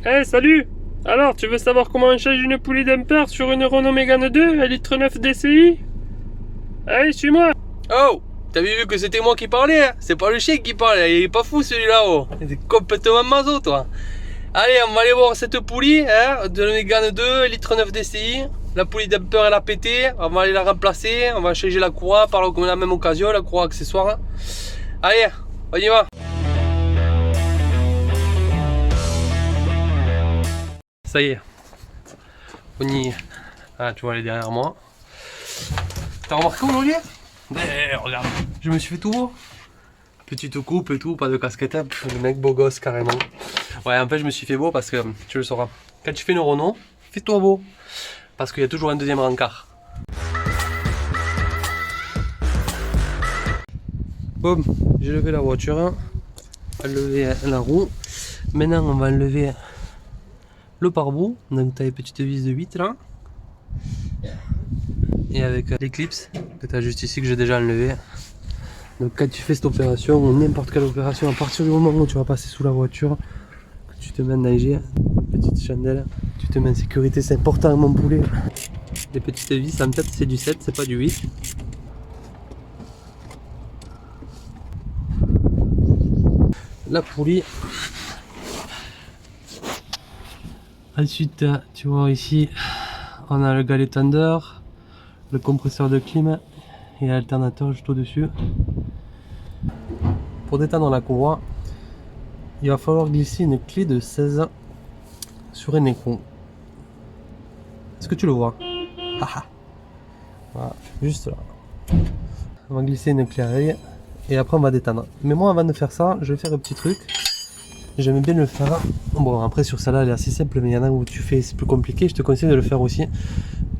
Hey, salut! Alors, tu veux savoir comment on change une poulie damper sur une Renault Mégane 2 à litre 9 DCI? Allez, suis-moi! Oh, t'avais vu que c'était moi qui parlais, hein? C'est pas le chien qui parle, il est pas fou celui-là, oh. Il est complètement maso, toi. Allez, on va aller voir cette poulie, hein, de la Mégane 2, litre 9 DCI. La poulie damper elle a pété, on va aller la remplacer, on va changer la courroie par la même occasion, la courroie accessoire. Allez, on y va. Ça y est, on y est. Ah, tu vois, elle est derrière moi. T'as remarqué aujourd'hui? Regarde, je me suis fait tout beau. Petite coupe et tout, pas de casquette. Le mec beau gosse carrément. Ouais, en fait, je me suis fait beau parce que tu le sauras. Quand tu fais une Renault, fais-toi beau. Parce qu'il y a toujours un deuxième rencard. Boum, j'ai levé la voiture. Enlevé la roue. Maintenant, on va enlever le pare-boue. Donc, tu as les petites vis de 8 là. Et avec l'éclipse que tu as juste ici que j'ai déjà enlevé. Donc quand tu fais cette opération ou n'importe quelle opération, à partir du moment où tu vas passer sous la voiture, que tu te mets en danger, petite chandelle, tu te mets en sécurité, c'est important mon poulet. Les petites vis en tête c'est du 7, c'est pas du 8. La poulie. Ensuite tu vois ici on a le galet tender, le compresseur de clim et l'alternateur juste au-dessus. Pour détendre la courroie, il va falloir glisser une clé de 16 sur un écrou. Est-ce que tu le vois? Voilà, juste là. On va glisser une clé à œil et après on va détendre. Mais moi avant de faire ça, je vais faire un petit truc. J'aime bien le faire. Bon après sur celle-là elle est assez simple, mais il y en a où tu fais c'est plus compliqué, je te conseille de le faire aussi.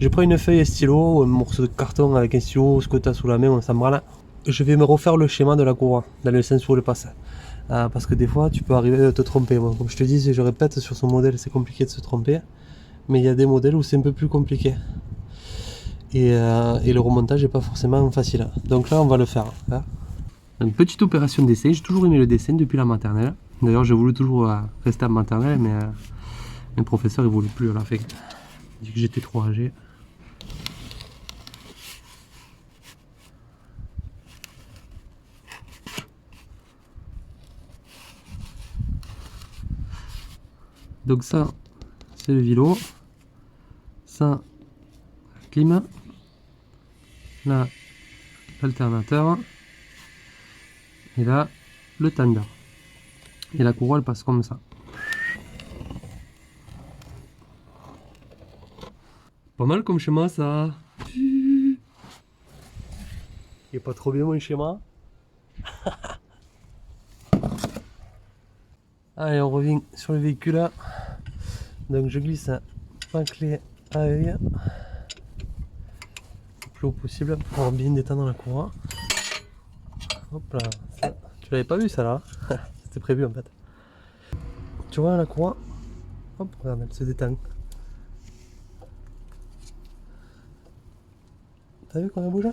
Je prends une feuille et stylo, un morceau de carton avec un stylo, ce que tu as sous la main, on s'en branle. Je vais me refaire le schéma de la courroie, dans le sens où elle passe. Parce que des fois tu peux arriver à te tromper. Bon, comme je te dis, je répète, sur ce modèle c'est compliqué de se tromper. Mais il y a des modèles où c'est un peu plus compliqué. Et le remontage n'est pas forcément facile. Donc là on va le faire. Hein. Une petite opération d'essai, j'ai toujours aimé le dessin depuis la maternelle. D'ailleurs j'ai voulu toujours rester en maternelle, mais mes professeurs ils voulaient plus à la fin. Ils dit que j'étais trop âgé. Donc ça, c'est le vélo. Ça, la clim. Là, l'alternateur. Et là, le tender. Et la courroie, elle passe comme ça. Pas mal comme schéma, ça. Il est pas trop bien mon schéma. Allez, on revient sur le véhicule. Donc je glisse ma clé à œil le plus haut possible pour bien détendre la courroie. Hop là, ça, tu l'avais pas vu ça là? C'était prévu en fait. Tu vois la courroie? Hop, regarde, elle se détend. T'as vu quand elle bouge?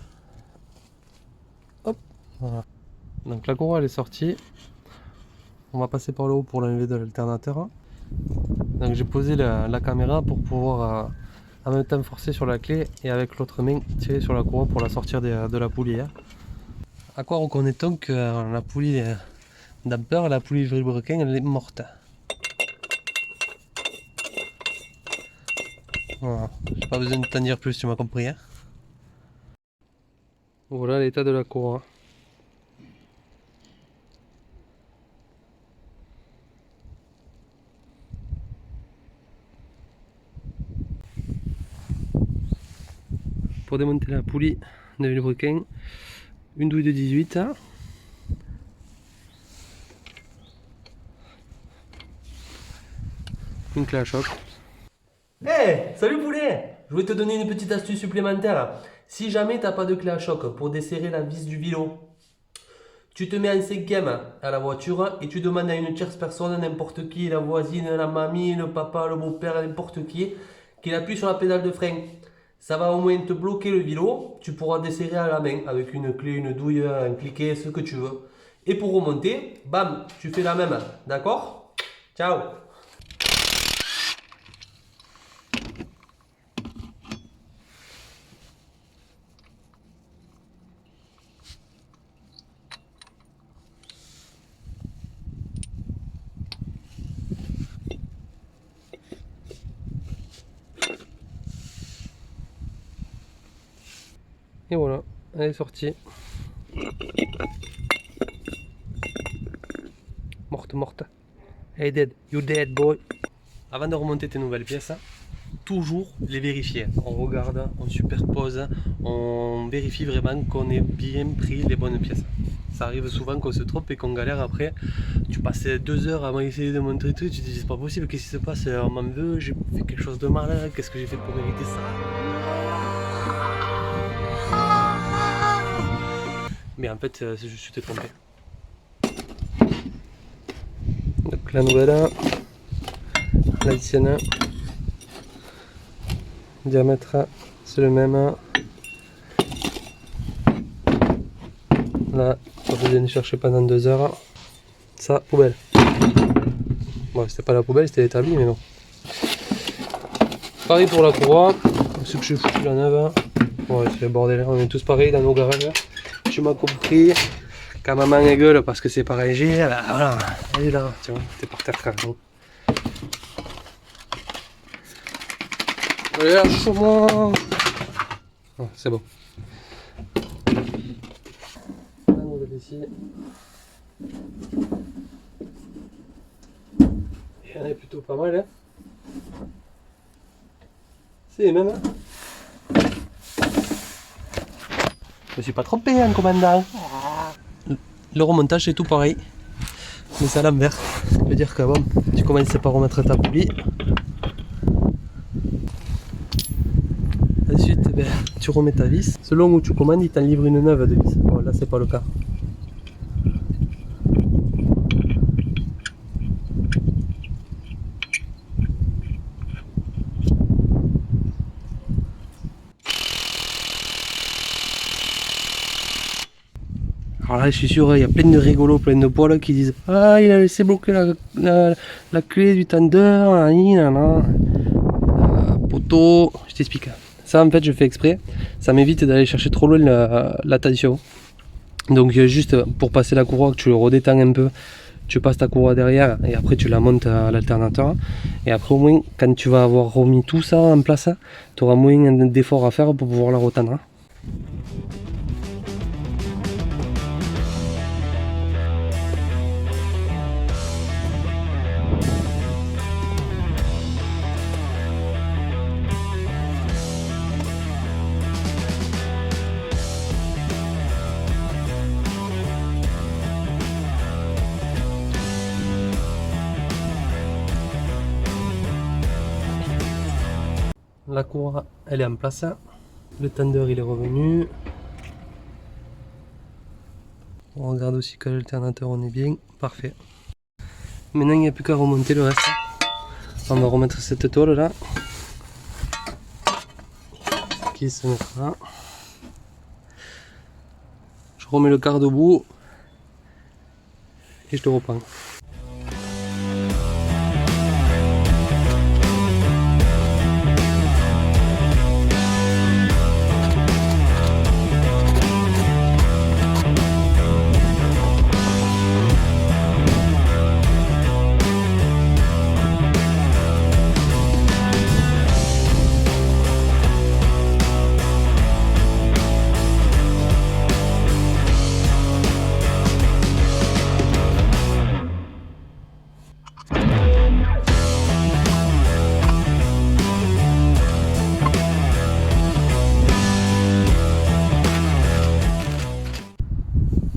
Hop, voilà. Donc la courroie elle est sortie. On va passer par le haut pour l'enlever de l'alternateur. Donc j'ai posé la caméra pour pouvoir en même temps forcer sur la clé et avec l'autre main tirer sur la courroie pour la sortir de la poulie. À quoi reconnaît-on que la poulie damper, la poulie vilebrequin, elle est morte? Voilà, j'ai pas besoin de t'en dire plus, tu m'as compris. Hein, voilà l'état de la courroie. Pour démonter la poulie de vilebrequin, une douille de 18. Une clé à choc. Hey, salut poulet! Je voulais te donner une petite astuce supplémentaire. Si jamais t'as pas de clé à choc pour desserrer la vis du vélo, tu te mets en cinquième à la voiture et tu demandes à une tierce personne, n'importe qui, la voisine, la mamie, le papa, le beau-père, n'importe qui, qu'il appuie sur la pédale de frein. Ça va au moins te bloquer le vélo, tu pourras desserrer à la main avec une clé, une douille, un cliquet, ce que tu veux. Et pour remonter, bam, tu fais la même, d'accord? Ciao! Et voilà, elle est sortie. Morte. Hey dead, you dead boy. Avant de remonter tes nouvelles pièces, toujours les vérifier. On regarde, on superpose, on vérifie vraiment qu'on ait bien pris les bonnes pièces. Ça arrive souvent qu'on se trompe et qu'on galère après. Tu passais 2 heures à essayer de monter le truc, tu te dis c'est pas possible, qu'est-ce qui se passe, on m'en veut, j'ai fait quelque chose de mal, qu'est-ce que j'ai fait pour mériter ça? Mais en fait, c'est juste tu t'es trompé. Donc la nouvelle, l'additionnelle, diamètre c'est le même. Là, on va venir chercher pendant 2 heures. Ça, poubelle. Bon, c'était pas la poubelle, c'était l'établi, mais bon. Pareil pour la courroie. Ce que j'ai foutu la neuve. Ouais, c'est le bordel, on est tous pareils dans nos garages. Tu m'as compris. Quand maman est gueule parce que c'est pas rangé, bah voilà, elle est là, tu vois, t'es par terre carrément. Allez, lâche-moi. Oh, c'est bon. La nouvelle ici. Il y en a plutôt pas mal, hein. C'est les mêmes, hein. Je me suis pas trompé, hein, commandant. Le remontage c'est tout pareil, mais c'est à l'envers. Ça veut dire que bon, tu commences par remettre ta poulie. Ensuite, ben, tu remets ta vis. Selon où tu commandes, il t'en livre une neuve de vis. Bon, là c'est pas le cas. Alors là, je suis sûr, il y a plein de rigolos, plein de poils qui disent « Ah, il a laissé bloquer la clé du tendeur, poteau. » Je t'explique. Ça, en fait, je fais exprès. Ça m'évite d'aller chercher trop loin la tension. Donc, juste pour passer la courroie, que tu le redétends un peu, tu passes ta courroie derrière et après tu la montes à l'alternateur. Et après, au moins, quand tu vas avoir remis tout ça en place, tu auras moins d'efforts à faire pour pouvoir la retendre. La courroie, elle est en place. Le tender, il est revenu. On regarde aussi que l'alternateur, on est bien. Parfait. Maintenant, il n'y a plus qu'à remonter le reste. On va remettre cette tôle là. Qui se mettra. Je remets le quart debout. Et je le reprends.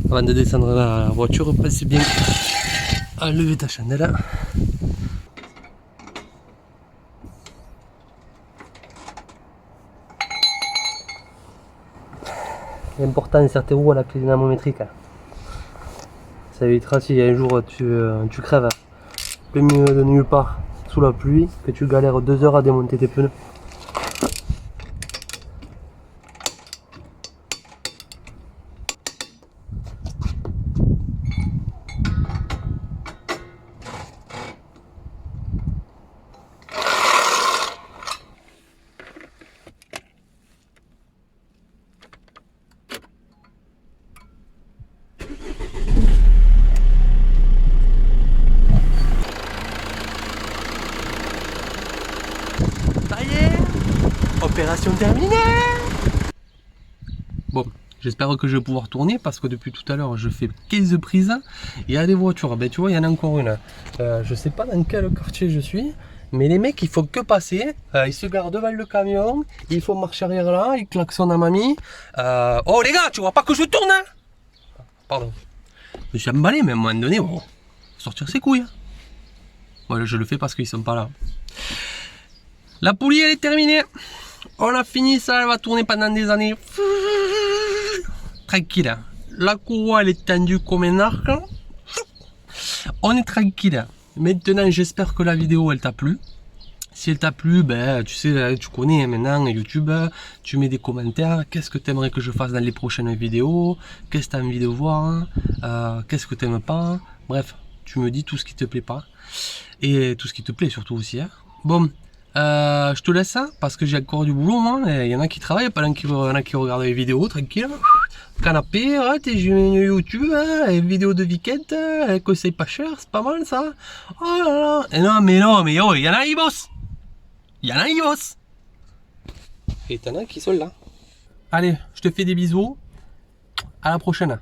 Avant de descendre la voiture, pense bien à lever ta chandelle. L'important, insérer tes roues à la clé dynamométrique. Ça évitera si un jour tu crèves plein milieu de nulle part sous la pluie, que tu galères 2 heures à démonter tes pneus. Ça y est, opération terminée. Bon, j'espère que je vais pouvoir tourner parce que depuis tout à l'heure, je fais 15 prises. Il y a des voitures, ben tu vois, il y en a encore une. Je sais pas dans quel quartier je suis, mais les mecs, il faut que passer. Ils se gardent devant le camion, il faut marcher arrière là, ils klaxonnent à mamie. Oh les gars, tu vois pas que je tourne, hein? Pardon. Je me suis emballé, mais à un moment donné, bon, sortir ses couilles. Voilà, je le fais parce qu'ils sont pas là. La poulie, elle est terminée. On a fini ça, elle va tourner pendant des années. Tranquille. La courroie, elle est tendue comme un arc. On est tranquille. Maintenant, j'espère que la vidéo, elle t'a plu. Si elle t'a plu, ben, tu sais, tu connais maintenant YouTube, tu mets des commentaires. Qu'est-ce que tu aimerais que je fasse dans les prochaines vidéos? Qu'est-ce que tu as envie de voir? Qu'est-ce que tu n'aimes pas? Bref, tu me dis tout ce qui te plaît pas. Et tout ce qui te plaît surtout aussi. Hein. Bon, je te laisse ça parce que j'ai encore du boulot. Moi. Il y en a qui travaillent, pas il y en a qui regardent les vidéos tranquille. Canapé, ouais, t'es YouTube, hein, les vidéos de week-end, que c'est pas cher, c'est pas mal ça. Oh là là. Et non, mais oh, il y en a qui bossent. Il y en a qui bossent. Et t'en as qui sont là. Allez, je te fais des bisous. À la prochaine.